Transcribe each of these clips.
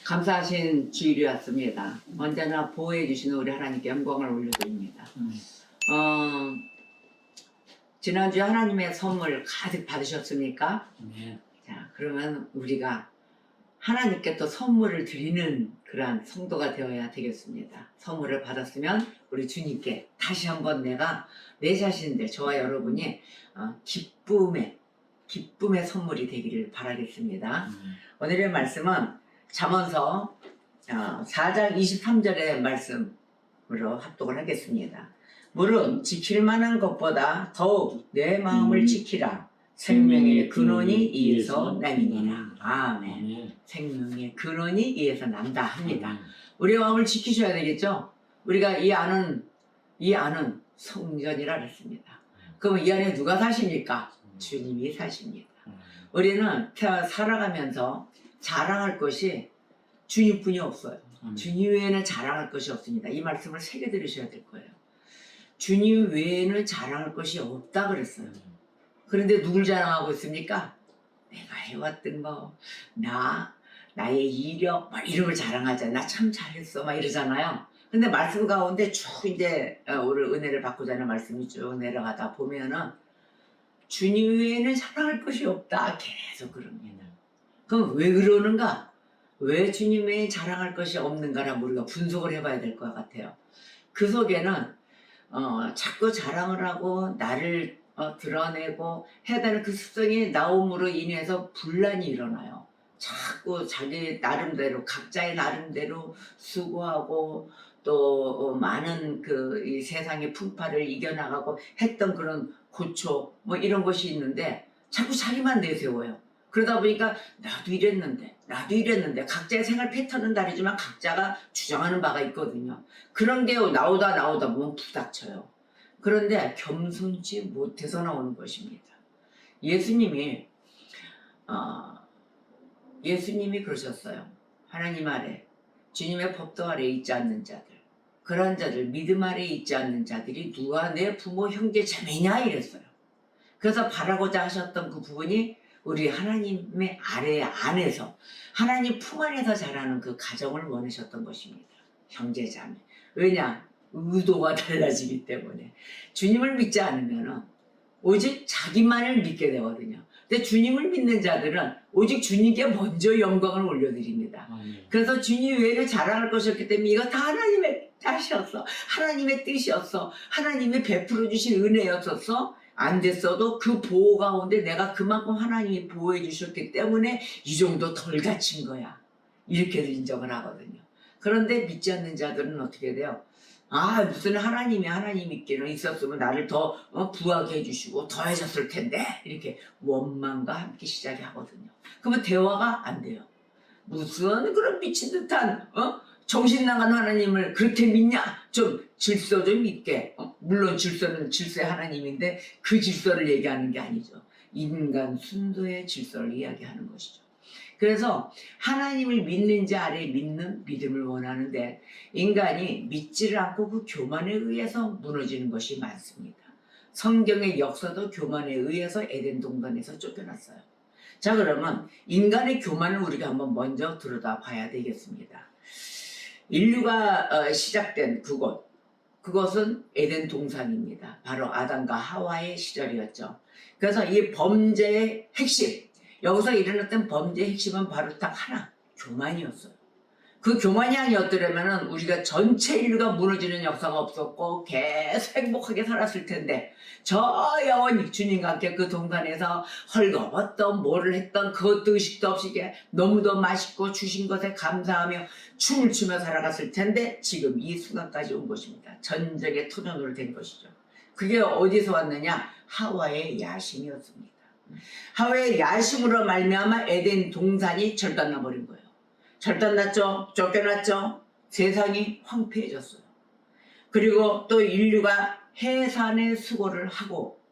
감사하신 주일이 왔습니다. 언제나 보호해 주시는 우리 하나님께 영광을 올려드립니다. 지난주에 하나님의 선물 가득 받으셨습니까? 네. 자, 그러면 우리가 하나님께 또 선물을 드리는 그러한 성도가 되어야 되겠습니다. 선물을 받았으면 우리 주님께 다시 한번 내가 내 자신들, 저와 여러분이 기쁨의 선물이 되기를 바라겠습니다. 오늘의 말씀은 잠언서 4장 23절의 말씀으로 합독을 하겠습니다. 물은 지킬 만한 것보다 더욱 내 마음을 지키라. 생명의 근원이 이에서 남이니라. 아멘. 생명의 근원이 이에서 난다 합니다. 우리의 마음을 지키셔야 되겠죠? 우리가 이 안은 성전이라 그랬습니다. 그러면 이 안에 누가 사십니까? 주님이 사십니다. 우리는 살아가면서 자랑할 것이 주님뿐이 없어요. 주님 외에는 자랑할 것이 없습니다. 이 말씀을 새겨 들으셔야 될 거예요. 주님 외에는 자랑할 것이 없다 그랬어요. 그런데 누굴 자랑하고 있습니까? 내가 해왔던 거, 나의 이력, 막 이런 걸 자랑하잖아요. 나 참 잘했어, 막 이러잖아요. 근데 말씀 가운데 쭉 이제 오늘 은혜를 받고자 하는 말씀이 쭉 내려가다 보면은 주님 외에는 자랑할 것이 없다. 계속 그럽니다. 그럼 왜 그러는가? 왜 주님 외에 자랑할 것이 없는가라고 우리가 분석을 해봐야 될 것 같아요. 그 속에는 자꾸 자랑을 하고 나를 드러내고 해야 되는 그 습성이 나옴으로 인해서 분란이 일어나요. 자꾸 자기 나름대로 각자의 나름대로 수고하고 또 많은 이 세상의 풍파를 이겨나가고 했던 그런 고초 뭐 이런 것이 있는데 자꾸 자기만 내세워요. 그러다 보니까 나도 이랬는데 각자의 생활 패턴은 다르지만 각자가 주장하는 바가 있거든요. 그런 게 나오다 보면 부닥쳐요. 그런데 겸손치 못해서 나오는 것입니다. 예수님이 그러셨어요. 하나님 아래 주님의 법도 아래 있지 않는 자들, 그러한 자들, 믿음 아래 있지 않는 자들이 누가 내 부모 형제 자매냐 이랬어요. 그래서 바라고자 하셨던 그 부분이 우리 하나님의 아래 안에서 하나님 품 안에서 자라는 그 가정을 원하셨던 것입니다. 형제 자매. 왜냐? 의도가 달라지기 때문에. 주님을 믿지 않으면 오직 자기만을 믿게 되거든요. 근데 주님을 믿는 자들은 오직 주님께 먼저 영광을 올려드립니다. 그래서 주님 외에는 자랑할 것이 없기 때문에 이거 다 하나님의 뜻이었어. 하나님의 뜻이었어. 하나님의 베풀어 주신 은혜였었어. 안 됐어도 그 보호 가운데 내가 그만큼 하나님이 보호해 주셨기 때문에 이 정도 덜 갇힌 거야. 이렇게도 인정을 하거든요. 그런데 믿지 않는 자들은 어떻게 돼요? 무슨 하나님 있기는 있었으면 나를 더 부하게 해주시고 더 해줬을 텐데 이렇게 원망과 함께 시작이 하거든요. 그러면 대화가 안 돼요. 무슨 그런 미친 듯한 정신 나간 하나님을 그렇게 믿냐? 좀 질서 좀 있게. 물론 질서는 질서의 하나님인데 그 질서를 얘기하는 게 아니죠. 인간 순도의 질서를 이야기하는 것이죠. 그래서 하나님을 믿는지 아래 믿는 믿음을 원하는데 인간이 믿지를 않고 그 교만에 의해서 무너지는 것이 많습니다. 성경의 역사도 교만에 의해서 에덴 동산에서 쫓겨났어요. 자, 그러면 인간의 교만을 우리가 한번 먼저 들여다 봐야 되겠습니다. 인류가 시작된 그것은 에덴 동산입니다. 바로 아담과 하와의 시절이었죠. 그래서 이 범죄의 핵심, 여기서 일어났던 범죄의 핵심은 바로 딱 하나, 교만이었어요. 그 교만이 아니었더라면 우리가 전체 인류가 무너지는 역사가 없었고 계속 행복하게 살았을 텐데 저 영원히 주님과 함께 그 동산에서 헐거웠던 뭐를 했던 그것도 의식도 없이 너무도 맛있고 주신 것에 감사하며 춤을 추며 살아갔을 텐데 지금 이 순간까지 온 것입니다. 전적의 토전으로 된 것이죠. 그게 어디서 왔느냐? 하와의 야심이었습니다. 하와의 야심으로 말미암아 에덴 동산이 절단나 버린 거예요. 절단났죠. 쫓겨났죠. 세상이 황폐해졌어요. 그리고 또 인류가 해산의 수고를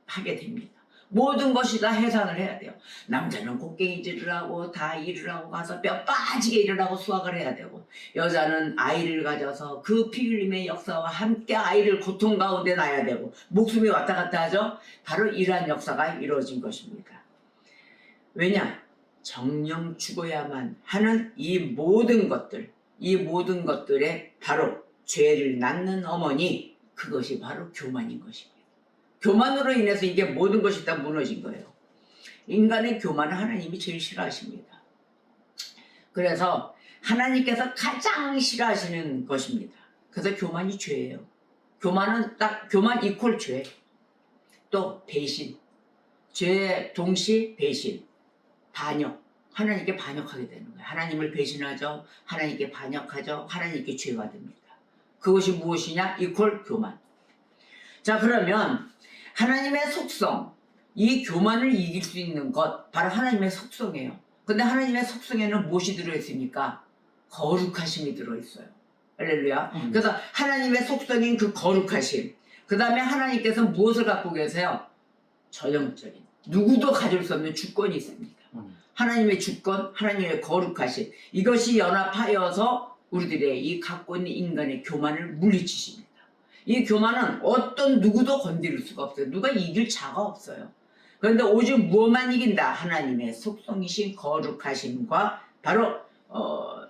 하게 됩니다. 모든 것이 다 해산을 해야 돼요. 남자는 곡괭이질을 하고 다 일을 하고 가서 뼈 빠지게 일을 하고 수확을 해야 되고 여자는 아이를 가져서 그 피 흘림의 역사와 함께 아이를 고통 가운데 놔야 되고 목숨이 왔다 갔다 하죠. 바로 이러한 역사가 이루어진 것입니다. 왜냐? 정령 죽어야만 하는 이 모든 것들에 바로 죄를 낳는 어머니, 그것이 바로 교만인 것입니다. 교만으로 인해서 이게 모든 것이 다 무너진 거예요. 인간의 교만은 하나님이 제일 싫어하십니다. 그래서 하나님께서 가장 싫어하시는 것입니다. 그래서 교만이 죄예요. 교만은 딱 교만 이퀄 죄. 또 배신. 죄 동시 배신. 반역. 하나님께 반역하게 되는 거예요. 하나님을 배신하죠. 하나님께 반역하죠. 하나님께 죄가 됩니다. 그것이 무엇이냐? 이퀄 교만. 자, 그러면 하나님의 속성, 이 교만을 이길 수 있는 것, 바로 하나님의 속성이에요. 근데 하나님의 속성에는 무엇이 들어있습니까? 거룩하심이 들어있어요. 할렐루야. 그래서 하나님의 속성인 그 거룩하심, 그 다음에 하나님께서 무엇을 갖고 계세요? 전형적인, 누구도 가질 수 없는 주권이 있습니다. 하나님의 주권, 하나님의 거룩하심, 이것이 연합하여서 우리들의 이 갖고 있는 인간의 교만을 물리치십니다. 이 교만은 어떤 누구도 건드릴 수가 없어요. 누가 이길 자가 없어요. 그런데 오직 무엇만 이긴다? 하나님의 속성이신 거룩하심과 바로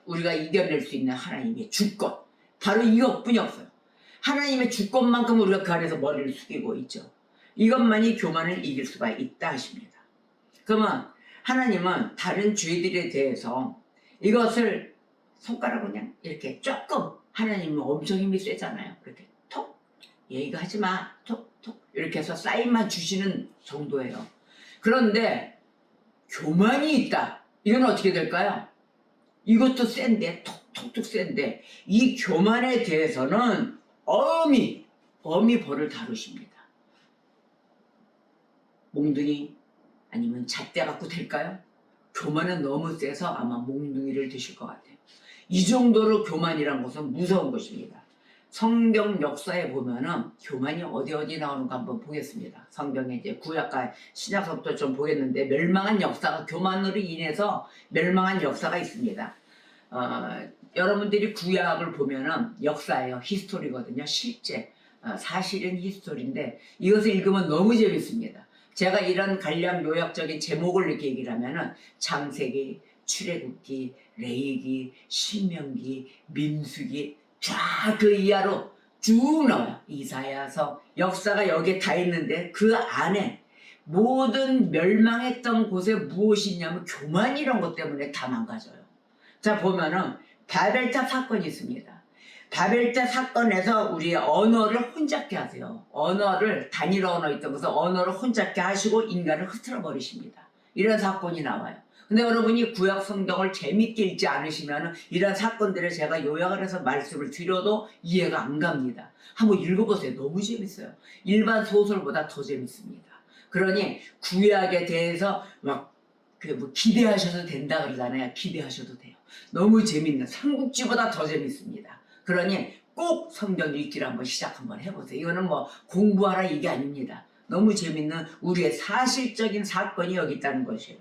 우리가 이겨낼 수 있는 하나님의 주권, 바로 이것뿐이 없어요. 하나님의 주권만큼 우리가 그 안에서 머리를 숙이고 있죠. 이것만이 교만을 이길 수가 있다 하십니다. 그러면 하나님은 다른 죄들에 대해서 이것을 손가락으로 그냥 이렇게 조금, 하나님은 엄청 힘이 세잖아요. 이렇게 톡, 얘기가 하지 마, 톡, 톡, 이렇게 해서 사인만 주시는 정도예요. 그런데 교만이 있다. 이건 어떻게 될까요? 이것도 센데, 톡톡톡 센데, 이 교만에 대해서는 엄히 벌을 다루십니다. 몽둥이 아니면 잣대 갖고 될까요? 교만은 너무 세서 아마 몽둥이를 드실 것 같아요. 이 정도로 교만이란 것은 무서운 것입니다. 성경 역사에 보면은 교만이 어디 나오는가 한번 보겠습니다. 성경에 이제 구약과 신약서부터 좀 보겠는데, 멸망한 역사가, 교만으로 인해서 멸망한 역사가 있습니다. 여러분들이 구약을 보면은 역사예요. 히스토리거든요. 실제 사실은 히스토리인데 이것을 읽으면 너무 재밌습니다. 제가 이런 간략 요약적인 제목을 이렇게 얘기를 하면은 창세기, 출애굽기, 레위기, 신명기, 민수기 쫙 그 이하로 쭉 나와요. 이사야서, 역사가 여기에 다 있는데 그 안에 모든 멸망했던 곳에 무엇이 있냐면 교만이란 것 때문에 다 망가져요. 자, 보면은 바벨탑 사건이 있습니다. 바벨탑 사건에서 우리의 언어를 혼잡게 하세요. 언어를, 단일 언어 있던 것을 언어를 혼잡게 하시고 인간을 흐트러 버리십니다. 이런 사건이 나와요. 근데 여러분이 구약 성경을 재밌게 읽지 않으시면 이런 사건들을 제가 요약을 해서 말씀을 드려도 이해가 안 갑니다. 한번 읽어보세요. 너무 재밌어요. 일반 소설보다 더 재밌습니다. 그러니 구약에 대해서 막 기대하셔도 된다 그러잖아요. 기대하셔도 돼요. 너무 재밌는, 삼국지보다 더 재밌습니다. 그러니 꼭 성경 읽기를 한번 시작 한번 해보세요. 이거는 뭐 공부하라 이게 아닙니다. 너무 재밌는 우리의 사실적인 사건이 여기 있다는 것이에요.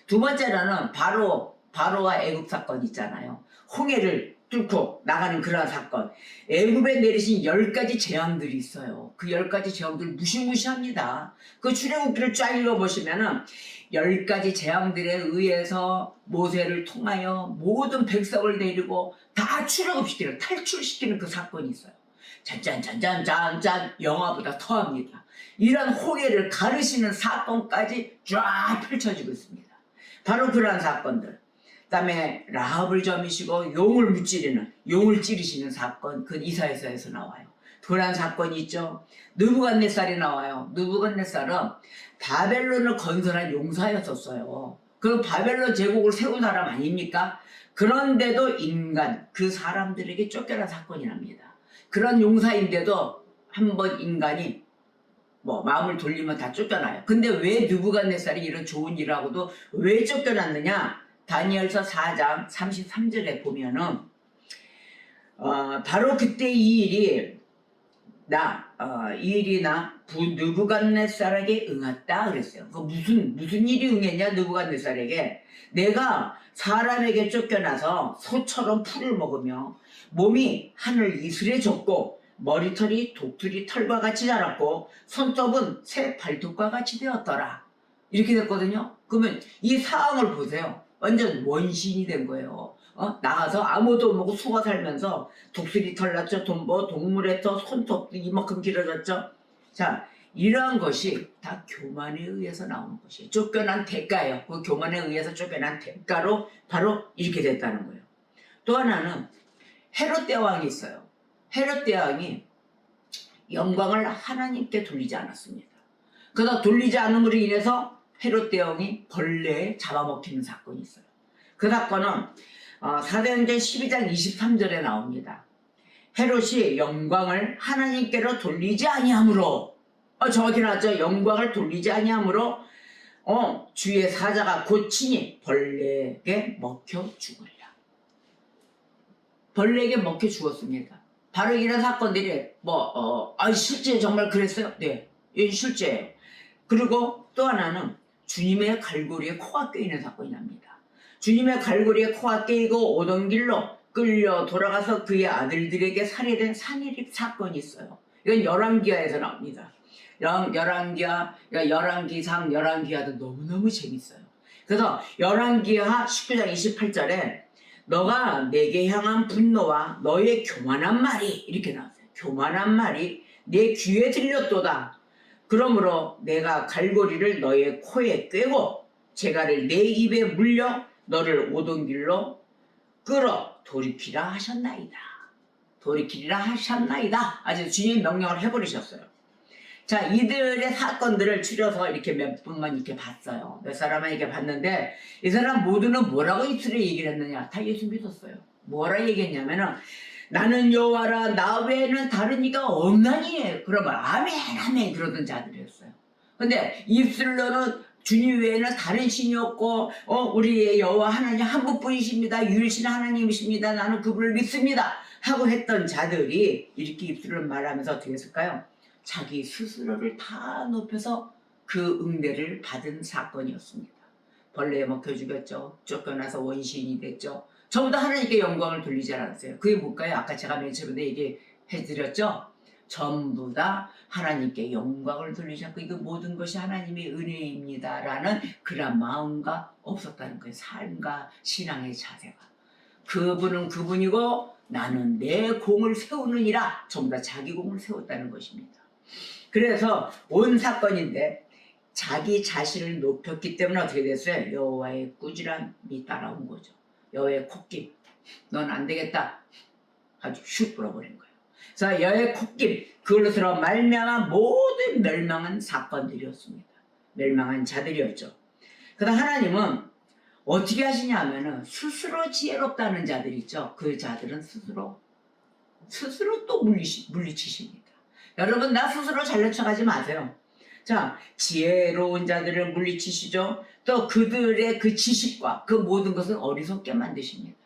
두 번째로는 바로와 애굽 사건 있잖아요. 홍해를 뚫고 나가는 그런 사건. 애굽에 내리신 10가지 재앙들이 있어요. 그 10가지 재앙들 무시무시합니다. 그 출애굽기를 쫙 읽어보시면은 10가지 재앙들에 의해서 모세를 통하여 모든 백성을 데리고 다 출애굽시키는, 탈출시키는 그 사건이 있어요. 짠짠짠짠짠짠, 영화보다 더합니다. 이런 홍해를 가르시는 사건까지 쫙 펼쳐지고 있습니다. 바로 그러한 사건들. 그 다음에 라합을 점이시고 용을 찌르시는 사건, 그 이사야서에서 나와요. 그러한 사건이 있죠. 느부갓네살이 나와요. 느부갓네살은 바벨론을 건설한 용사였었어요. 그 바벨론 제국을 세운 사람 아닙니까? 그런데도 인간, 그 사람들에게 쫓겨난 사건이 납니다. 그런 용사인데도 한번 인간이 마음을 돌리면 다 쫓겨나요. 근데 왜 느부갓네살이 이런 좋은 일을 하고도 왜 쫓겨났느냐? 다니엘서 4장 33절에 보면은 바로 그때 이 일이 느부갓네살에게 응했다 그랬어요. 그 무슨 일이 응했냐? 느부갓네살에게 내가 사람에게 쫓겨나서 소처럼 풀을 먹으며 몸이 하늘 이슬에 젖고 머리털이 독수리 털과 같이 자랐고 손톱은 새 발톱과 같이 되었더라. 이렇게 됐거든요. 그러면 이 상황을 보세요. 완전 원신이 된 거예요. 나가서 아무도 모르고 속아 살면서 독수리 털 났죠. 동물의 터 손톱 이만큼 길어졌죠. 자, 이러한 것이 다 교만에 의해서 나오는 것이에요. 쫓겨난 대가예요. 그 교만에 의해서 쫓겨난 대가로 바로 이렇게 됐다는 거예요. 또 하나는 헤롯 대왕이 있어요. 헤롯 대왕이 영광을 하나님께 돌리지 않았습니다. 그러다 돌리지 않음으로 인해서 헤롯 대왕이 벌레에 잡아먹히는 사건이 있어요. 그 사건은 사도행전 12장 23절에 나옵니다. 헤롯이 영광을 하나님께로 돌리지 아니하므로 정확히 나왔죠. 영광을 돌리지 아니하므로 주의 사자가 곧 친히 벌레에게 먹혀 죽으리라. 벌레에게 먹혀 죽었습니다. 바로 이런 사건들이 실제 정말 그랬어요? 네, 이건 실제예요. 그리고 또 하나는 주님의 갈고리에 코가 껴있는 사건이 납니다. 주님의 갈고리에 코가 껴이고 오던 길로 끌려 돌아가서 그의 아들들에게 살해된 산해립 사건이 있어요. 이건 열왕기하에서 나옵니다. 열왕기상, 열왕기하도 너무너무 재밌어요. 그래서 열왕기하 19장 28절에 너가 내게 향한 분노와 너의 교만한 말이 이렇게 나왔어요. 교만한 말이 내 귀에 들렸도다. 그러므로 내가 갈고리를 너의 코에 꿰고 재갈을 내 입에 물려 너를 오던 길로 끌어 돌이키라 하셨나이다. 돌이키리라 하셨나이다. 아주 주님의 명령을 해버리셨어요. 자, 이들의 사건들을 추려서 이렇게 몇 분만 이렇게 봤어요. 몇 사람만 이렇게 봤는데 이 사람 모두는 뭐라고 입술에 얘기를 했느냐? 다 예수 믿었어요. 뭐라 얘기했냐면은 나는 여호와라 나 외에는 다른 이가 없나니. 그러면 아멘 아멘 그러던 자들이었어요. 근데 입술로는 주님 외에는 다른 신이 없고 우리의 여호와 하나님 한 분뿐이십니다. 유일신 하나님이십니다. 나는 그분을 믿습니다. 하고 했던 자들이 이렇게 입술을 말하면서 어떻게 했을까요? 자기 스스로를 다 높여서 그 응대를 받은 사건이었습니다. 벌레에 먹혀 죽였죠. 쫓겨나서 원시인이 됐죠. 전부 다 하나님께 영광을 돌리지 않았어요. 그게 뭘까요? 아까 제가 맨 처음에 얘기해드렸죠. 전부 다 하나님께 영광을 돌리지 않고 이거 모든 것이 하나님의 은혜입니다 라는 그런 마음과 없었다는 거예요. 삶과 신앙의 자세가. 그분은 그분이고 나는 내 공을 세우느니라. 전부 다 자기 공을 세웠다는 것입니다. 그래서 온 사건인데 자기 자신을 높였기 때문에 어떻게 됐어요? 여호와의 꾸지람이 따라온 거죠. 여호와의 콧김, 넌 안 되겠다. 아주 슉 불어버린 거예요. 그래서 여호와의 콧김, 그걸로 말미암아 모든 멸망한 사건들이었습니다. 멸망한 자들이었죠. 그래서 하나님은 어떻게 하시냐 하면은 스스로 지혜롭다는 자들 있죠. 그 자들은 스스로 또 물리치십니다. 여러분 나 스스로 잘난 척하지 마세요. 자, 지혜로운 자들을 물리치시죠. 또 그들의 그 지식과 그 모든 것을 어리석게 만드십니다.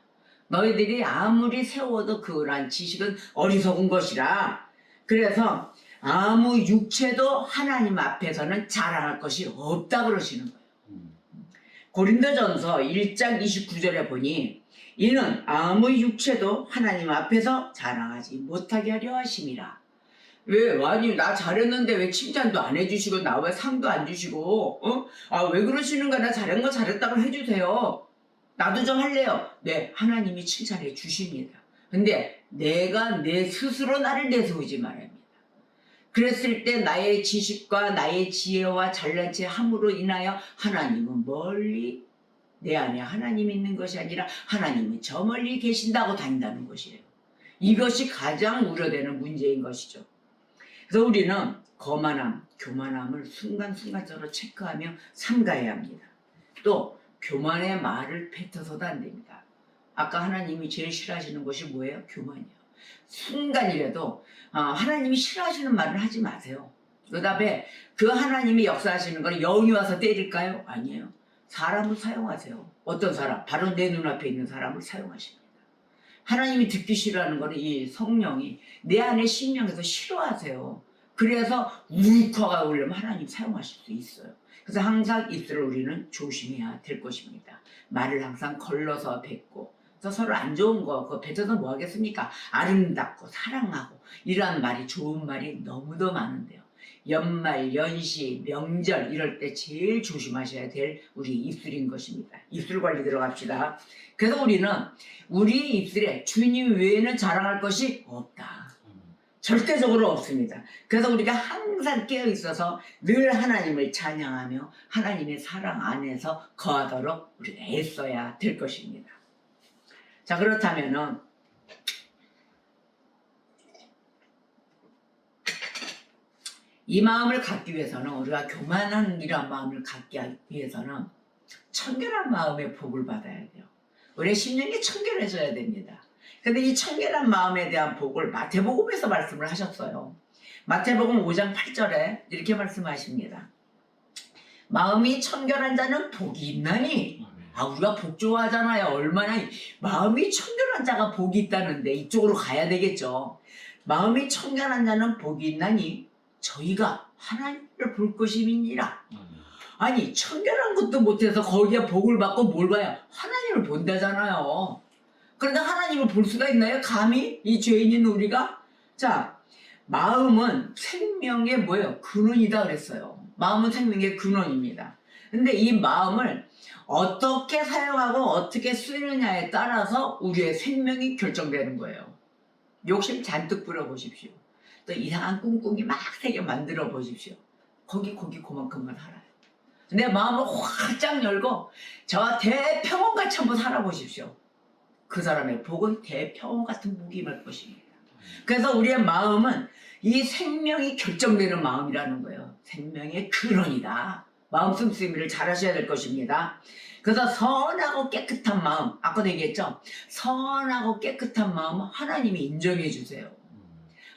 너희들이 아무리 세워도 그러한 지식은 어리석은 것이라. 그래서 아무 육체도 하나님 앞에서는 자랑할 것이 없다 그러시는 거예요. 고린도전서 1장 29절에 보니 이는 아무 육체도 하나님 앞에서 자랑하지 못하게 하려 하심이라. 왜? 아니 나 잘했는데 왜 칭찬도 안 해주시고 나 왜 상도 안 주시고 왜 그러시는가? 나 잘한 거 잘했다고 해주세요. 나도 좀 할래요. 네, 하나님이 칭찬해 주십니다. 근데 내가 내 스스로 나를 내세우지 말아야 그랬을 때 나의 지식과 나의 지혜와 잘난 체 함으로 인하여 하나님은 멀리 내 안에 하나님이 있는 것이 아니라 하나님은 저 멀리 계신다고 다닌다는 것이에요. 이것이 가장 우려되는 문제인 것이죠. 그래서 우리는 거만함, 교만함을 순간순간적으로 체크하며 삼가해야 합니다. 또 교만의 말을 뱉어서도 안 됩니다. 아까 하나님이 제일 싫어하시는 것이 뭐예요? 교만이요. 순간이라도 하나님이 싫어하시는 말을 하지 마세요. 그 다음에 그 하나님이 역사하시는 걸 영이 와서 때릴까요? 아니에요. 사람을 사용하세요. 어떤 사람? 바로 내 눈앞에 있는 사람을 사용하십니다. 하나님이 듣기 싫어하는 거는 이 성령이 내 안에 심령에서 싫어하세요. 그래서 울컥하고 오려면 하나님 사용하실 수 있어요. 그래서 항상 입술을 우리는 조심해야 될 것입니다. 말을 항상 걸러서 뱉고 서로 안 좋은 거 그거 뱉어서 뭐 하겠습니까? 아름답고 사랑하고 이러한 말이 좋은 말이 너무도 많은데요. 연말, 연시, 명절 이럴 때 제일 조심하셔야 될 우리 입술인 것입니다. 입술 관리 들어갑시다. 그래서 우리는 우리 입술에 주님 외에는 자랑할 것이 없다. 절대적으로 없습니다. 그래서 우리가 항상 깨어 있어서 늘 하나님을 찬양하며 하나님의 사랑 안에서 거하도록 우리가 애써야 될 것입니다. 자, 그렇다면은 이 마음을 갖기 위해서는, 우리가 교만한 이런 마음을 갖기 위해서는 청결한 마음의 복을 받아야 돼요. 우리의 심령이 청결해져야 됩니다. 근데 이 청결한 마음에 대한 복을 마태복음에서 말씀을 하셨어요. 마태복음 5장 8절에 이렇게 말씀하십니다. 마음이 청결한 자는 복이 있나니. 우리가 복 좋아하잖아요. 얼마나 마음이 청결한 자가 복이 있다는데 이쪽으로 가야 되겠죠. 마음이 청결한 자는 복이 있나니 저희가 하나님을 볼 것임이니라. 아니, 청결한 것도 못해서 거기에 복을 받고 뭘 봐요? 하나님을 본다잖아요. 그런데 하나님을 볼 수가 있나요? 감히 이 죄인인 우리가? 자, 마음은 생명의 뭐예요? 근원이다 그랬어요. 마음은 생명의 근원입니다. 근데 이 마음을 어떻게 사용하고 어떻게 쓰느냐에 따라서 우리의 생명이 결정되는 거예요. 욕심 잔뜩 부려보십시오. 또 이상한 꿍꿍이 막 새겨 만들어 보십시오. 거기 그만큼만 살아요. 내 마음을 활짝 열고 저 대평원같이 한번 살아보십시오. 그 사람의 복은 대평원 같은 복이 임할 것입니다. 그래서 우리의 마음은 이 생명이 결정되는 마음이라는 거예요. 생명의 근원이다. 마음 씀씀이를 잘 하셔야 될 것입니다. 그래서 선하고 깨끗한 마음, 아까도 얘기했죠? 선하고 깨끗한 마음은 하나님이 인정해 주세요.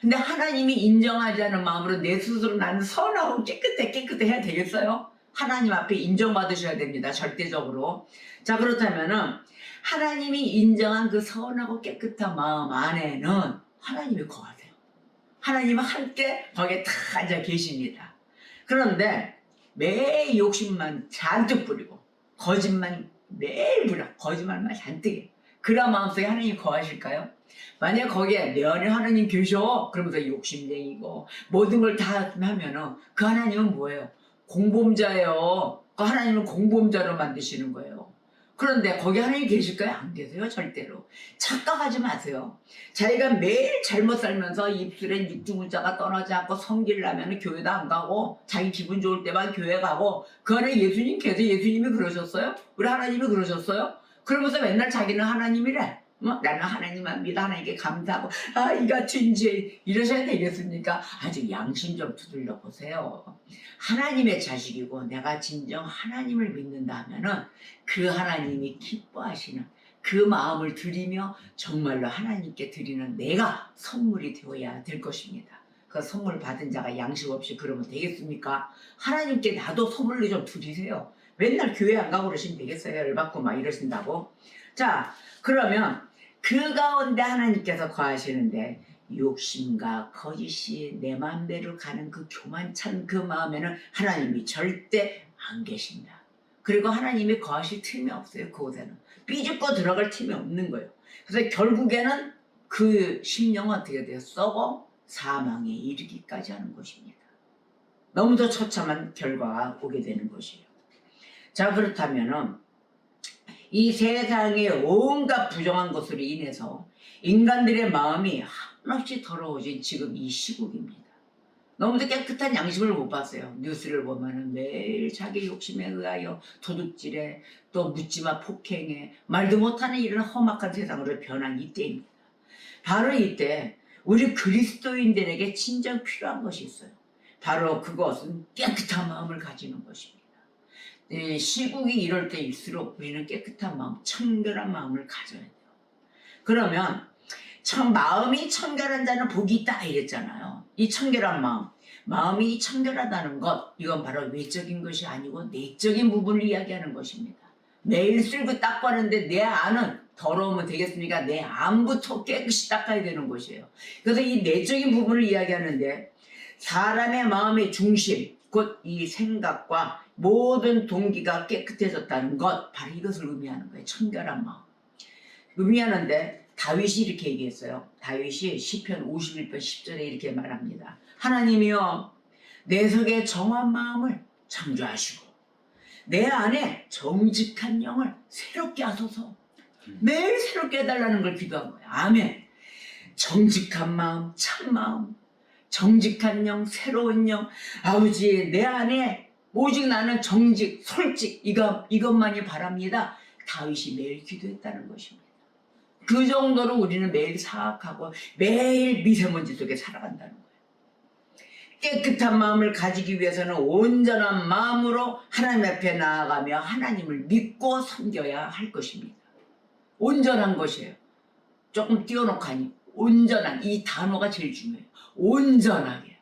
근데 하나님이 인정하지 않은 마음으로 내 스스로 나는 선하고 깨끗해 해야 되겠어요? 하나님 앞에 인정받으셔야 됩니다. 절대적으로. 자, 그렇다면은 하나님이 인정한 그 선하고 깨끗한 마음 안에는 하나님이 거하세요. 하나님은 함께 거기에 다 앉아 계십니다. 그런데 매일 욕심만 잔뜩 부리고 거짓말 매일 부려 거짓말만 잔뜩 해. 그런 마음속에 하나님이 거하실까요? 만약 거기에 내 안에 하나님 계셔 그러면서 욕심쟁이고 모든 걸 다 하면은 그 하나님은 뭐예요? 공범자예요. 그 하나님은 공범자로 만드시는 거예요. 그런데 거기 하나님 계실까요? 안 계세요. 절대로. 착각하지 마세요. 자기가 매일 잘못 살면서 입술에 육두문자가 떠나지 않고 성기려면 교회도 안 가고 자기 기분 좋을 때만 교회 가고 그 안에 예수님 계세요. 예수님이 그러셨어요? 우리 하나님이 그러셨어요? 그러면서 맨날 자기는 하나님이래. 나는 하나님만 믿어 하나님께 감사하고 이같이 이제 이러셔야 되겠습니까? 아주 양심 좀 두들려 보세요. 하나님의 자식이고 내가 진정 하나님을 믿는다 하면은 그 하나님이 기뻐하시는 그 마음을 드리며 정말로 하나님께 드리는 내가 선물이 되어야 될 것입니다. 그 선물 받은 자가 양심 없이 그러면 되겠습니까? 하나님께 나도 선물로 좀 드리세요. 맨날 교회 안 가고 그러시면 되겠어요? 열받고 막 이러신다고. 자, 그러면 그 가운데 하나님께서 거하시는데 욕심과 거짓이 내 마음대로 가는 그 교만찬 그 마음에는 하나님이 절대 안 계신다. 그리고 하나님이 거하실 틈이 없어요. 그곳에는 삐죽고 들어갈 틈이 없는 거예요. 그래서 결국에는 그 심령은 어떻게 돼요? 썩어 사망에 이르기까지 하는 것입니다. 너무도 처참한 결과가 오게 되는 것이에요. 자, 그렇다면은 이 세상의 온갖 부정한 것으로 인해서 인간들의 마음이 한없이 더러워진 지금 이 시국입니다. 너무도 깨끗한 양심을 못 봤어요. 뉴스를 보면은 매일 자기 욕심에 의하여 도둑질에 또 묻지마 폭행에 말도 못하는 이런 험악한 세상으로 변한 이때입니다. 바로 이때 우리 그리스도인들에게 진정 필요한 것이 있어요. 바로 그것은 깨끗한 마음을 가지는 것입니다. 시국이 이럴 때일수록 우리는 깨끗한 마음, 청결한 마음을 가져야 돼요. 그러면 마음이 청결한 자는 복이 있다 이랬잖아요. 이 청결한 마음이 청결하다는 것, 이건 바로 외적인 것이 아니고 내적인 부분을 이야기하는 것입니다. 매일 쓸고 닦아는데 내 안은 더러우면 되겠습니까? 내 안부터 깨끗이 닦아야 되는 것이에요. 그래서 이 내적인 부분을 이야기하는데 사람의 마음의 중심, 곧 이 생각과 모든 동기가 깨끗해졌다는 것, 바로 이것을 의미하는 거예요. 청결한 마음. 의미하는데 다윗이 이렇게 얘기했어요. 다윗이 시편 51편 10절에 이렇게 말합니다. 하나님이여 내 속에 정한 마음을 창조하시고 내 안에 정직한 영을 새롭게 하소서. 매일 새롭게 해달라는 걸 기도한 거예요. 아멘. 정직한 마음, 참 마음, 정직한 영, 새로운 영. 아버지, 내 안에 오직 나는 정직, 솔직, 이것만이 바랍니다. 다윗이 매일 기도했다는 것입니다. 그 정도로 우리는 매일 사악하고 매일 미세먼지 속에 살아간다는 거예요. 깨끗한 마음을 가지기 위해서는 온전한 마음으로 하나님 앞에 나아가며 하나님을 믿고 섬겨야 할 것입니다. 온전한 것이에요. 조금 띄워놓고 하니 온전한, 이 단어가 제일 중요해요. 온전하게,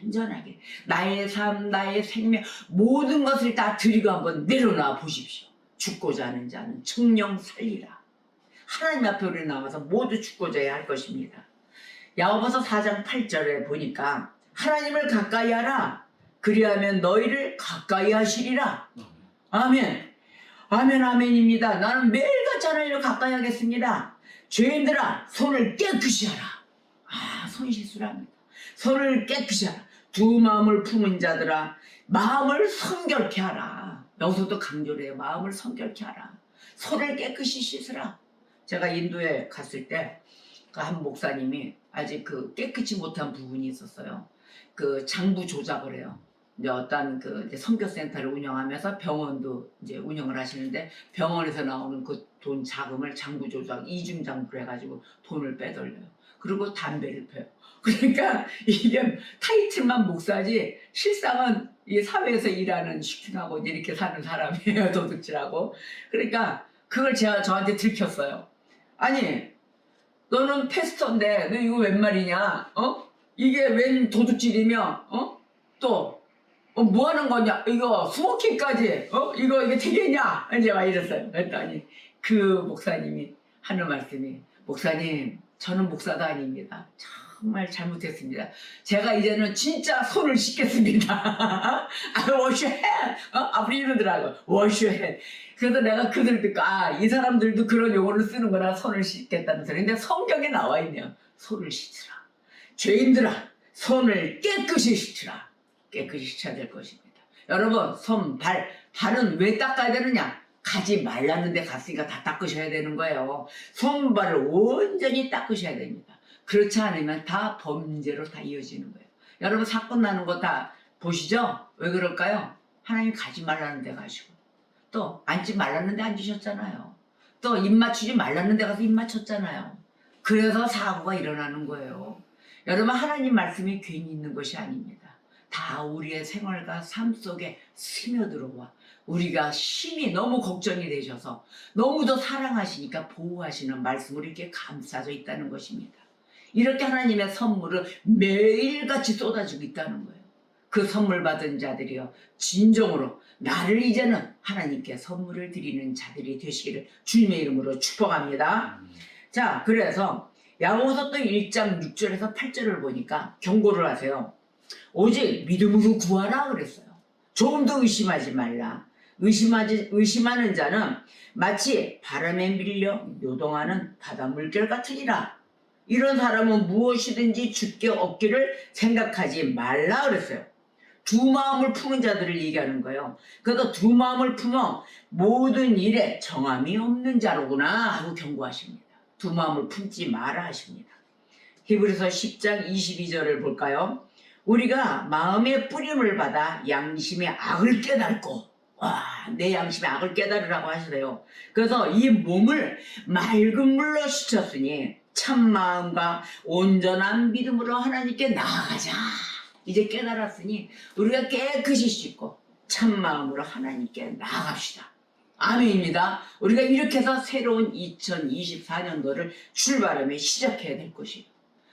온전하게 나의 삶, 나의 생명 모든 것을 다 드리고 한번 내려놔 보십시오. 죽고자 하는 자는 청령 살리라. 하나님 앞에 우리 나와서 모두 죽고자 해야 할 것입니다. 야고보서 4장 8절에 보니까 하나님을 가까이 하라. 그리하면 너희를 가까이 하시리라. 아멘. 아멘, 아멘입니다. 나는 매일같이 하나님을 가까이 하겠습니다. 죄인들아, 손을 깨끗이 하라. 손 실수를 합니다. 손을 깨끗이 하라. 두 마음을 품은 자들아, 마음을 성결케 하라. 여기서도 강조를 해요. 마음을 성결케 하라. 손을 깨끗이 씻으라. 제가 인도에 갔을 때 한 목사님이 아직 그 깨끗이 못한 부분이 있었어요. 그 장부 조작을 해요. 이제 어떤 그 이제 선교센터를 운영하면서 병원도 이제 운영을 하시는데 병원에서 나오는 그 돈 자금을 장부 조작, 이중 장부를 해가지고 돈을 빼돌려요. 그리고 담배를 펴요. 그러니까 이게 타이틀만 목사지 실상은 이 사회에서 일하는 슈킹하고 이렇게 사는 사람이에요. 도둑질하고. 그러니까 그걸 제가 저한테 들켰어요. 아니, 너는 패스터인데 너 이거 웬 말이냐? 이게 웬 도둑질이며? 또 뭐 하는 거냐? 이거 스모킹까지? 이게 되겠냐? 이제 막 이랬어요. 그랬더니 그 목사님이 하는 말씀이, 목사님, 저는 목사가 아닙니다. 정말 잘못했습니다. 제가 이제는 진짜 손을 씻겠습니다. wash your hand. 앞으로 이러더라고. wash your hand. 그래서 내가 그들 듣고, 이 사람들도 그런 용어를 쓰는구나. 손을 씻겠다는 소리. 근데 성경에 나와 있네요. 손을 씻으라. 죄인들아, 손을 깨끗이 씻으라. 깨끗이 씻어야 될 것입니다. 여러분, 손, 발은 왜 닦아야 되느냐? 가지 말라는 데 갔으니까 다 닦으셔야 되는 거예요. 손발을 온전히 닦으셔야 됩니다. 그렇지 않으면 다 범죄로 다 이어지는 거예요. 여러분, 사건 나는 거 다 보시죠? 왜 그럴까요? 하나님 가지 말라는 데 가시고, 또 앉지 말라는 데 앉으셨잖아요. 또 입 맞추지 말라는 데 가서 입 맞췄잖아요. 그래서 사고가 일어나는 거예요. 여러분, 하나님 말씀이 괜히 있는 것이 아닙니다. 다 우리의 생활과 삶 속에 스며들어와 우리가 심히 너무 걱정이 되셔서 너무도 사랑하시니까 보호하시는 말씀으로 이렇게 감싸져 있다는 것입니다. 이렇게 하나님의 선물을 매일같이 쏟아지고 있다는 거예요. 그 선물 받은 자들이요, 진정으로 나를 이제는 하나님께 선물을 드리는 자들이 되시기를 주님의 이름으로 축복합니다. 자, 그래서 야고보서 또 1장 6절에서 8절을 보니까 경고를 하세요. 오직 믿음으로 구하라 그랬어요. 조금도 의심하지 말라. 의심하는 자는 마치 바람에 밀려 요동하는 바다 물결 같으니라. 이런 사람은 무엇이든지 주께 얻기를 생각하지 말라 그랬어요. 두 마음을 품은 자들을 얘기하는 거예요. 그래서 두 마음을 품어 모든 일에 정함이 없는 자로구나 하고 경고하십니다. 두 마음을 품지 마라 하십니다. 히브리서 10장 22절을 볼까요? 우리가 마음의 뿌림을 받아 양심의 악을 깨닫고, 내 양심의 악을 깨달으라고 하시래요. 그래서 이 몸을 맑은 물로 씻었으니 참 마음과 온전한 믿음으로 하나님께 나아가자. 이제 깨달았으니 우리가 깨끗이 씻고 참 마음으로 하나님께 나아갑시다. 아멘입니다. 우리가 이렇게 해서 새로운 2024년도를 출발하며 시작해야 될 것이에요.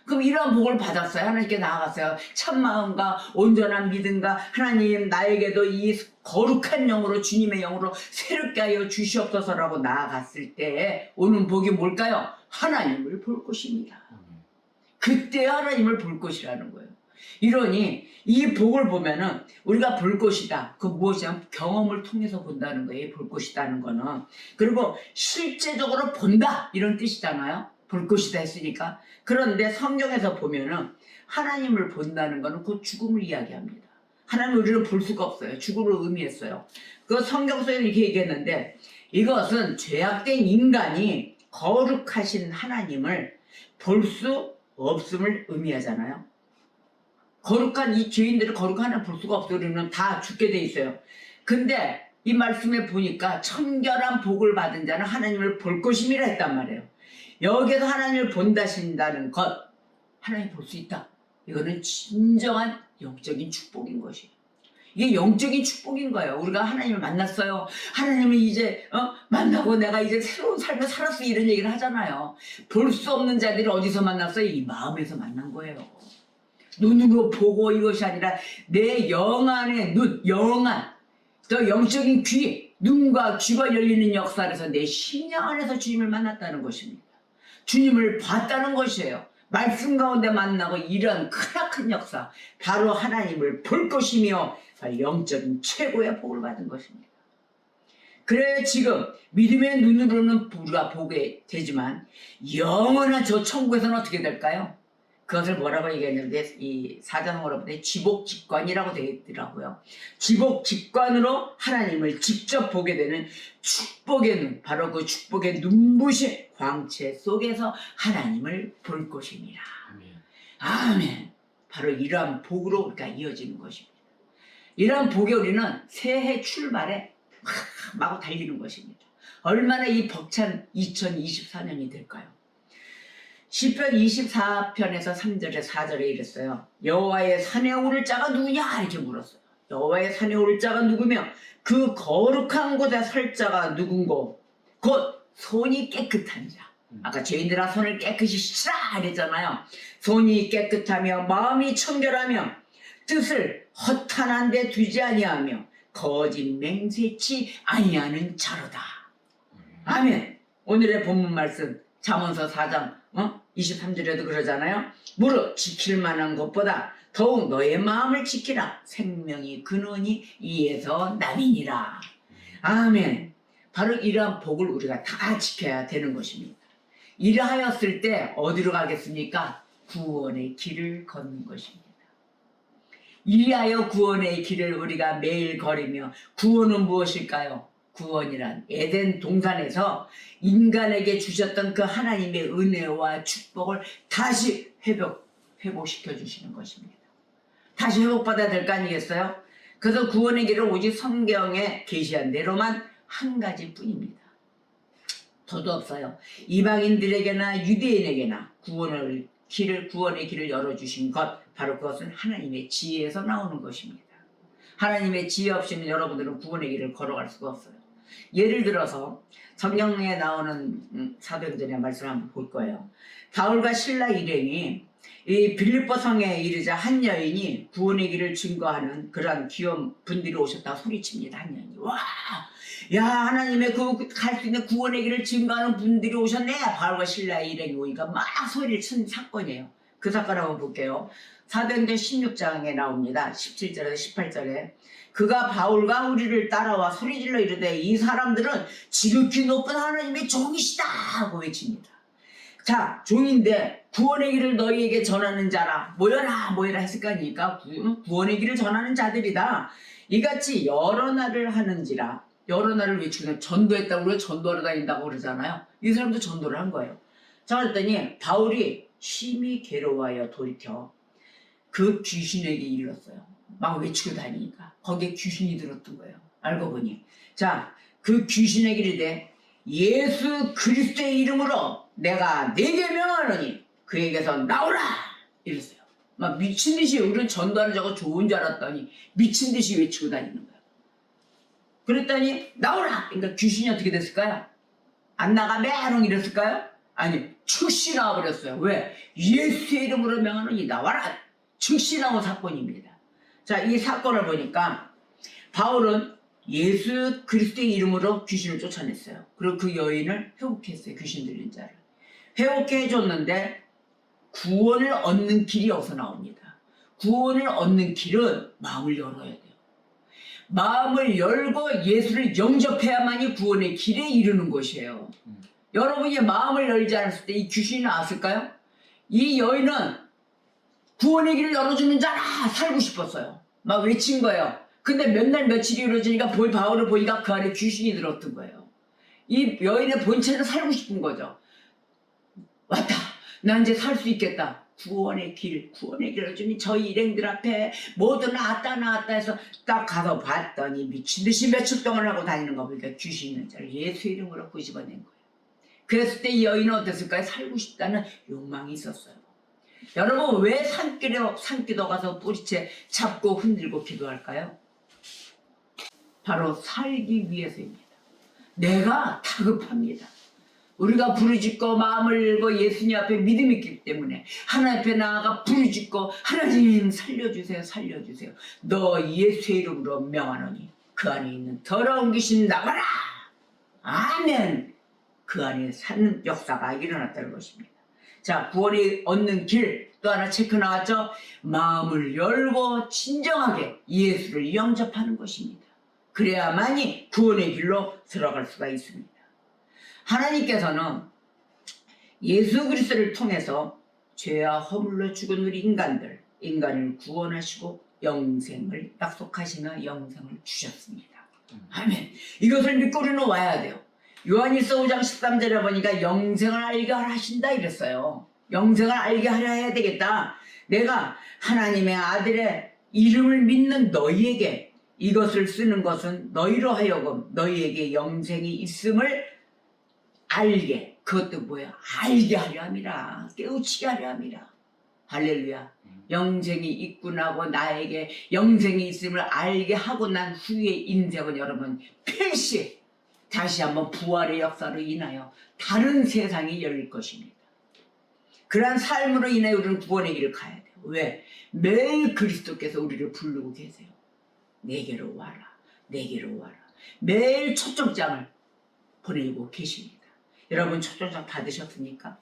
그럼 이러한 복을 받았어요. 하나님께 나아갔어요. 참마음과 온전한 믿음과 하나님 나에게도 이 거룩한 영으로 주님의 영으로 새롭게 하여 주시옵소서라고 나아갔을 때 오는 복이 뭘까요? 하나님을 볼 것입니다. 그때 하나님을 볼 것이라는 거예요. 이러니 이 복을 보면은 우리가 볼 것이다. 그 무엇이냐? 경험을 통해서 본다는 거예요. 볼 것이다는 거는. 그리고 실제적으로 본다 이런 뜻이잖아요. 볼 것이다 했으니까. 그런데 성경에서 보면은 하나님을 본다는 거는 그 죽음을 이야기합니다. 하나님 우리를 볼 수가 없어요. 죽음을 의미했어요. 그 성경 속에 이렇게 얘기했는데 이것은 죄악된 인간이 거룩하신 하나님을 볼 수 없음을 의미하잖아요. 거룩한 이 죄인들을 거룩한 하나님 볼 수가 없어요. 그러면 다 죽게 돼 있어요. 근데 이 말씀에 보니까 청결한 복을 받은 자는 하나님을 볼 것임이라 했단 말이에요. 여기에서 하나님을 본다신다는 것, 하나님 볼 수 있다. 이거는 진정한 영적인 축복인 것이에요. 이게 영적인 축복인 거예요. 우리가 하나님을 만났어요. 하나님을 이제 만나고 내가 이제 새로운 삶을 살았어 이런 얘기를 하잖아요. 볼 수 없는 자들이 어디서 만났어요? 이 마음에서 만난 거예요. 눈으로 보고 이것이 아니라 내 영 안에 눈, 영안, 저 영적인 귀, 눈과 귀가 열리는 역사에서 내 심령 안에서 주님을 만났다는 것입니다. 주님을 봤다는 것이에요. 말씀 가운데 만나고 이런 크나큰 역사, 바로 하나님을 볼 것이며 영적인 최고의 복을 받은 것입니다. 그래 지금 믿음의 눈으로는 우리가 보게 되지만 영원한 저 천국에서는 어떻게 될까요? 그것을 뭐라고 얘기했는데 이 사자성어로 보면 지복직관이라고 되어 있더라고요. 지복직관으로 하나님을 직접 보게 되는 축복의 눈, 바로 그 축복의 눈부신 광채 속에서 하나님을 볼 것입니다. 아멘. 바로 이러한 복으로 우리가 이어지는 것입니다. 이러한 복에 우리는 새해 출발에 마구 달리는 것입니다. 얼마나 이 벅찬 2024년이 될까요? 시편 24편에서 3절에 4절에 이랬어요. 여호와의 산에 오를 자가 누구냐 이렇게 물었어요. 여호와의 산에 오를 자가 누구며 그 거룩한 곳에 설 자가 누군고 곧 손이 깨끗한 자. 아까 죄인들아 손을 깨끗이 씻으라 이랬잖아요. 손이 깨끗하며 마음이 청결하며 뜻을 허탄한 데 두지 아니하며 거짓 맹세치 아니하는 자로다. 아멘. 오늘의 본문 말씀 잠언서 4장 23절에도 그러잖아요. 무릇 지킬 만한 것보다 더욱 너의 마음을 지키라. 생명이 근원이 이에서 남이니라. 아멘. 바로 이러한 복을 우리가 다 지켜야 되는 것입니다. 이러하였을 때 어디로 가겠습니까? 구원의 길을 걷는 것입니다. 이리하여 구원의 길을 우리가 매일 걸으며 구원은 무엇일까요? 구원이란 에덴 동산에서 인간에게 주셨던 그 하나님의 은혜와 축복을 다시 회복시켜 주시는 것입니다. 다시 회복받아야 될 거 아니겠어요? 그래서 구원의 길은 오직 성경에 계시한 대로만 한 가지뿐입니다. 더도 없어요. 이방인들에게나 유대인에게나 구원의 길을 열어주신 것, 바로 그것은 하나님의 지혜에서 나오는 것입니다. 하나님의 지혜 없이는 여러분들은 구원의 길을 걸어갈 수가 없어요. 예를 들어서 성경에 나오는 사도행전의 말씀을 한번 볼 거예요. 바울과 실라 일행이 이 빌립보 성에 이르자 한 여인이 구원의 길을 증거하는 그러한 귀여운 분들이 오셨다고 소리칩니다. 한 여인이 와, 야 하나님의 그 갈 수 있는 구원의 길을 증거하는 분들이 오셨네. 바울과 실라의 일행이 오니까 막 소리를 친 사건이에요. 그 사건 한번 볼게요. 사도행전 16장에 나옵니다. 17절에서 18절에 그가 바울과 우리를 따라와 소리질러 이르되 이 사람들은 지극히 높은 하나님의 종이시다 하고 외칩니다. 자, 종인데 구원의 길을 너희에게 전하는 자라 모여라 했을 거 아닙니까? 구원의 길을 전하는 자들이다. 이같이 여러 날을 하는지라. 여러 날을 외치고 전도했다고 우리가 전도하러 다닌다고 그러잖아요. 이 사람도 전도를 한 거예요. 자, 그랬더니 바울이 심히 괴로워하여 돌이켜 그 귀신에게 이르렀어요. 막 외치고 다니니까 거기에 귀신이 들었던 거예요. 알고 보니 자, 그 귀신에게 이르되 예수 그리스도의 이름으로 내가 네게 명하노니 그에게서 나오라 이랬어요. 막 미친 듯이 우리는 전도하는 저거 좋은 줄 알았더니 미친 듯이 외치고 다니는 거예요. 그랬더니 나오라. 그러니까 귀신이 어떻게 됐을까요? 안 나가 메롱 이랬을까요? 아니 즉시 나와버렸어요. 왜? 예수의 이름으로 명하노니 나와라. 즉시 나온 사건입니다. 자, 이 사건을 보니까 바울은 예수 그리스도의 이름으로 귀신을 쫓아냈어요. 그리고 그 여인을 회복했어요. 귀신 들린 자를 회복해 해줬는데 구원을 얻는 길이 어디서 나옵니다. 구원을 얻는 길은 마음을 열어야 돼요. 마음을 열고 예수를 영접해야만이 구원의 길에 이르는 것이에요. 여러분이 마음을 열지 않았을 때 이 귀신이 나왔을까요? 이 여인은 구원의 길을 열어주는 자라 살고 싶었어요. 막 외친 거예요. 근데 몇 날 며칠이 이루어지니까 바울을 보니까 그 안에 귀신이 들었던 거예요. 이 여인의 본체는 살고 싶은 거죠. 왔다. 나 이제 살 수 있겠다. 구원의 길을 주니 저희 일행들 앞에 모두 나왔다 해서 딱 가서 봤더니 미친듯이 며칠 동안 하고 다니는 거 보니까 귀신 있는 자를 예수 이름으로 끄집어낸 거예요. 그랬을 때 이 여인은 어땠을까요? 살고 싶다는 욕망이 있었어요. 여러분 왜 산기도 가서 뿌리채 잡고 흔들고 기도할까요? 바로 살기 위해서입니다. 내가 다급합니다. 우리가 부르짖고 마음을 열고 예수님 앞에 믿음이 있기 때문에 하나님 앞에 나아가 부르짖고 하나님 살려주세요. 너 예수의 이름으로 명하노니 그 안에 있는 더러운 귀신 나가라. 아멘. 그 안에 사는 역사가 일어났다는 것입니다. 자, 구원이 얻는 길 또 하나 체크 나왔죠. 마음을 열고 진정하게 예수를 영접하는 것입니다. 그래야만이 구원의 길로 들어갈 수가 있습니다. 하나님께서는 예수 그리스도를 통해서 죄와 허물로 죽은 우리 인간을 구원하시고 영생을 약속하시는 영생을 주셨습니다. 아멘. 이것을 믿고 우리는 와야 돼요. 요한일서 5장 13절에 보니까 영생을 알게 하라 하신다 이랬어요. 영생을 알게 하려 해야 되겠다. 내가 하나님의 아들의 이름을 믿는 너희에게 이것을 쓰는 것은 너희로 하여금 너희에게 영생이 있음을 알게, 그것도 뭐야? 알게 하려 함이라. 깨우치게 하려 함이라. 할렐루야. 영생이 있구나고 나에게 영생이 있음을 알게 하고 난 후의 인생은 여러분 필시 다시 한번 부활의 역사로 인하여 다른 세상이 열릴 것입니다. 그러한 삶으로 인해 우리는 구원의 길을 가야 돼요. 왜? 매일 그리스도께서 우리를 부르고 계세요. 내게로 와라. 매일 초청장을 보내고 계십니다. 여러분 초청장 받으셨습니까?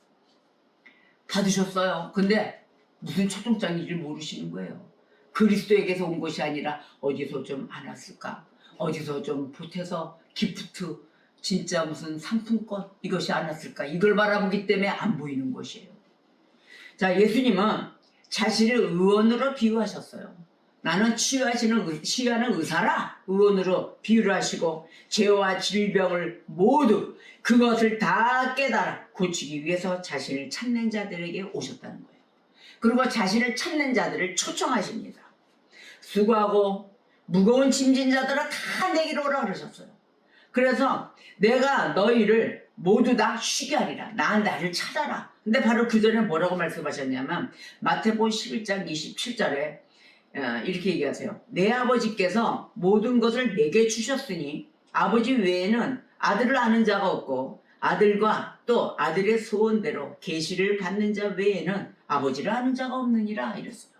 받으셨어요. 근데 무슨 초청장인지 모르시는 거예요. 그리스도에게서 온 것이 아니라 어디서 좀 안 왔을까? 어디서 좀 보태서 기프트 진짜 무슨 상품권 이것이 안 왔을까? 이걸 바라보기 때문에 안 보이는 것이에요. 자, 예수님은 자신을 의원으로 비유하셨어요. 나는 치유하는 의사라 의원으로 비유를 하시고 죄와 질병을 모두 그것을 다 깨달아 고치기 위해서 자신을 찾는 자들에게 오셨다는 거예요. 그리고 자신을 찾는 자들을 초청하십니다. 수고하고 무거운 짐진 자들아 다 내게로 오라 그러셨어요. 그래서 내가 너희를 모두 다 쉬게 하리라. 나를 찾아라. 근데 바로 그 전에 뭐라고 말씀하셨냐면 마태복음 11장 27절에 이렇게 얘기하세요. 내 아버지께서 모든 것을 내게 주셨으니 아버지 외에는 아들을 아는 자가 없고 아들과 또 아들의 소원대로 계시를 받는 자 외에는 아버지를 아는 자가 없느니라 이랬어요.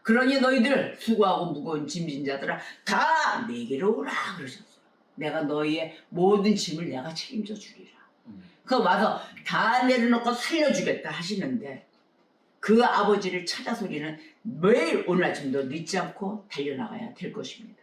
그러니 너희들 수고하고 무거운 짐진 자들아 다 내게로 오라 그러셨어요. 내가 너희의 모든 짐을 내가 책임져 주리라. 그거 와서 다 내려놓고 살려주겠다 하시는데 그 아버지를 찾아서 우리는 매일 오늘 아침도 늦지 않고 달려나가야 될 것입니다.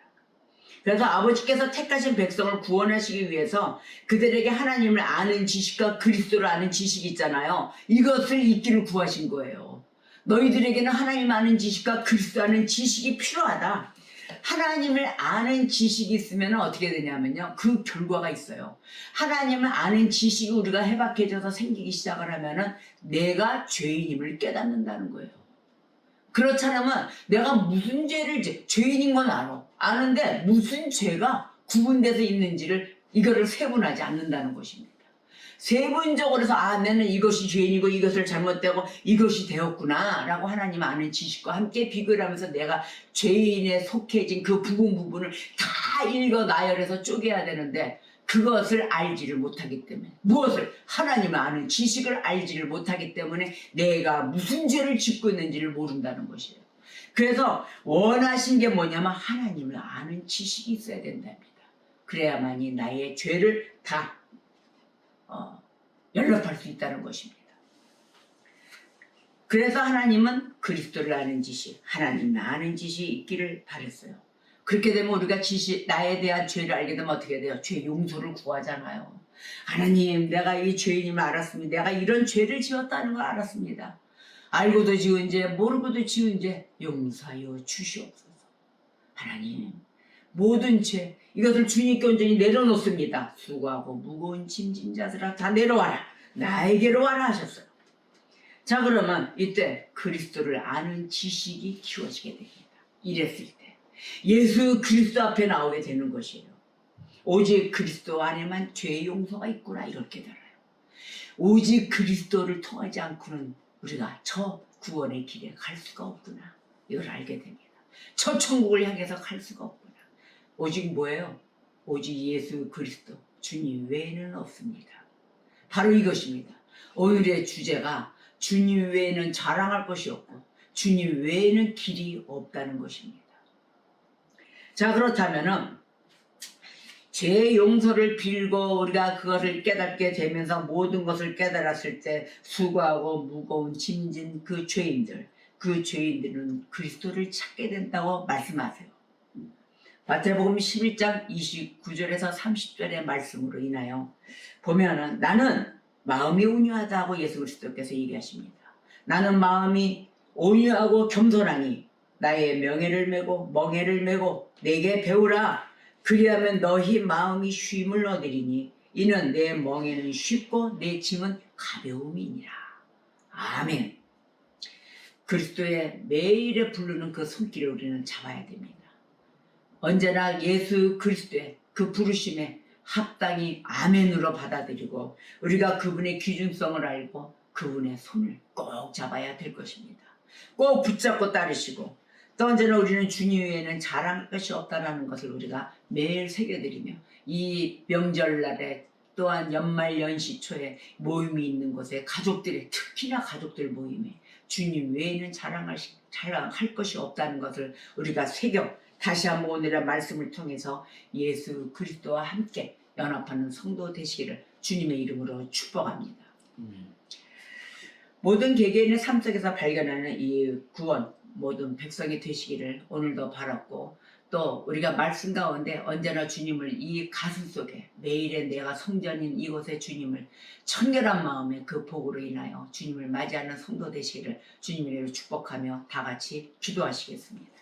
그래서 아버지께서 택하신 백성을 구원하시기 위해서 그들에게 하나님을 아는 지식과 그리스도를 아는 지식이 있잖아요. 이것을 잊기를 구하신 거예요. 너희들에게는 하나님 아는 지식과 그리스도 아는 지식이 필요하다. 하나님을 아는 지식이 있으면 어떻게 되냐면요. 그 결과가 있어요. 하나님을 아는 지식이 우리가 해박해져서 생기기 시작을 하면은 내가 죄인임을 깨닫는다는 거예요. 그렇지 않으면 내가 무슨 죄를 죄인인 건 아는데 무슨 죄가 구분돼서 있는지를 이거를 세분하지 않는다는 것입니다. 세분적으로 해서 나는 이것이 죄인이고 이것을 잘못되고 이것이 되었구나 라고 하나님 아는 지식과 함께 비교를 하면서 내가 죄인에 속해진 그 부분을 다 읽어 나열해서 쪼개야 되는데 그것을 알지를 못하기 때문에 무엇을? 하나님을 아는 지식을 알지를 못하기 때문에 내가 무슨 죄를 짓고 있는지를 모른다는 것이에요. 그래서 원하신 게 뭐냐면 하나님을 아는 지식이 있어야 된답니다. 그래야만이 나의 죄를 다 연락할 수 있다는 것입니다. 그래서 하나님은 그리스도를 아는 지식, 하나님을 아는 지식이 있기를 바랬어요. 그렇게 되면 우리가 나에 대한 죄를 알게 되면 어떻게 돼요? 죄 용서를 구하잖아요. 하나님, 내가 이 죄인임을 알았습니다. 내가 이런 죄를 지었다는 걸 알았습니다. 알고도 지은 죄, 모르고도 지은 죄 용서하여 주시옵소서. 하나님, 모든 죄 이것을 주님께 온전히 내려놓습니다. 수고하고 무거운 짐진 자들아 다 내려와라. 나에게로 와라 하셨어요. 자, 그러면 이때 그리스도를 아는 지식이 키워지게 됩니다. 이랬을 때 예수 그리스도 앞에 나오게 되는 것이에요. 오직 그리스도 안에만 죄의 용서가 있구나, 이걸 깨달아요. 오직 그리스도를 통하지 않고는 우리가 저 구원의 길에 갈 수가 없구나, 이걸 알게 됩니다. 저 천국을 향해서 갈 수가 없구나. 오직 뭐예요? 오직 예수 그리스도 주님 외에는 없습니다. 바로 이것입니다. 오늘의 주제가 주님 외에는 자랑할 것이 없고 주님 외에는 길이 없다는 것입니다. 자, 그렇다면은 죄 용서를 빌고 우리가 그것을 깨닫게 되면서 모든 것을 깨달았을 때 수고하고 무거운 짐진 그 죄인들은 그리스도를 찾게 된다고 말씀하세요. 마태복음 11장 29절에서 30절의 말씀으로 인하여 보면은 나는 마음이 온유하다고 예수 그리스도께서 얘기하십니다. 나는 마음이 온유하고 겸손하니 나의 명예를 메고 멍에를 메고 내게 배우라. 그리하면 너희 마음이 쉼을 얻으리니 이는 내 멍에는 쉽고 내 짐은 가벼움이니라. 아멘. 그리스도의 매일에 부르는 그 손길을 우리는 잡아야 됩니다. 언제나 예수 그리스도의 그 부르심에 합당히 아멘으로 받아들이고 우리가 그분의 기준성을 알고 그분의 손을 꼭 잡아야 될 것입니다. 꼭 붙잡고 따르시고 또 언제나 우리는 주님 외에는 자랑할 것이 없다는 것을 우리가 매일 새겨드리며 이 명절날에 또한 연말 연시초에 모임이 있는 곳에 가족들의 특히나 가족들 모임에 주님 외에는 자랑할 것이 없다는 것을 우리가 새겨 다시 한번 오늘의 말씀을 통해서 예수 그리스도와 함께 연합하는 성도 되시기를 주님의 이름으로 축복합니다. 모든 개개인의 삶 속에서 발견하는 이 구원, 모든 백성이 되시기를 오늘도 바랐고 또 우리가 말씀 가운데 언제나 주님을 이 가슴 속에 매일의 내가 성전인 이곳에 주님을 청결한 마음의 그 복으로 인하여 주님을 맞이하는 성도 되시기를 주님의 이름으로 축복하며 다 같이 기도하시겠습니다.